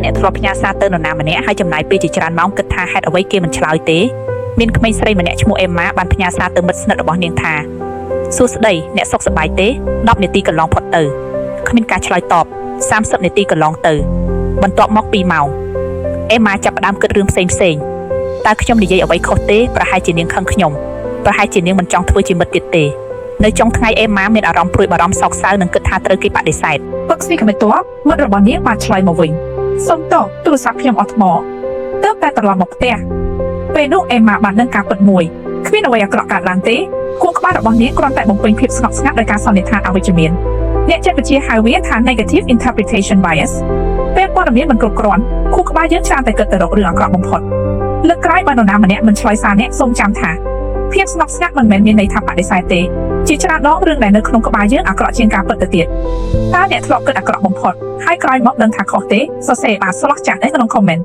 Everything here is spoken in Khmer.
អ្នកធ្លាប់ផ្ញើសារទៅនរណាម្នាក់ហើយចំណាយពេលជាច្រើនម៉ោងគិតថាហេតុអ្វីគេមិនឆ្លើយទេមានក្មេងស្រីម្នាក់ឈ្មោះអេម៉ាបានផ្ញើសារទៅមិត្តស្និទ្ធរបស់នាងថាសួស្ដីអ្នកសុខសប្បាយទេ10នាទីកន្លងផុតទៅគ្មានការឆ្លើយតប30នាទីកន្លងទៅបន្ទាប់មក2ម៉ោងអេម៉ាចាប់ផ្ដើមគិតរឿងផ្សេងតើខ្ញុំនិយាយអ្វីខុសទេប្រហែលជានាងខឹងខ្ញុំប្រហែលជានាងមិនចង់ធ្វើជាមិត្តទៀតទេនៅចុងថ្ងៃអេម៉ាមានអារម្មណ៍ព្រួយបារម្ភសោកសៅនិងគិតថាត្រូវគេបដិសេធពឹកស្វីកមិនទាស់មិត្តរបស់នាងបានឆ្លើយមកវិញសុំទោសទូរស័ព្ទខ្ញុំអត់ថ្មទើបតែត្រឡប់មកផ្ទះពេលនោះអេម៉ាបានដឹងការពិតមួយគ្មានអ្វីអាក្រក់កើតឡើងទេខួរក្បាលរបស់នាងគ្រាន់តែបំពេញភាពស្ងប់ស្ងាត់ដោយការសន្និដ្ឋានអវិជ្ជមានអ្នកចិត្តវិទ្យាហៅវាថា negative interpretation bias ពេលព័ត៌មានមិនគ្រប់គ្រាន់ខួរក្បាលយើងច្រើនតែគិតទៅរករឿងអាក្រក់បំផុតលើកក្រោយបើនរណាម្នាក់មិនឆ្លើយសារអ្នកសូមចាំថាភាពស្ងប់ស្ងាត់មិនមែនមានន័យថាបដិសេធទេជាច្រើនដងរឿងដែលនៅក្នុងក្បាលយើងអាក្រក់ជាងការពិតទៅទៀតតើអ្នកធ្លាប់គិតអាក្រក់បំផុតហើយក្រោយមកដឹងថាខុសទេសរសេរបានស្លោះចាស់នៅក្នុង comment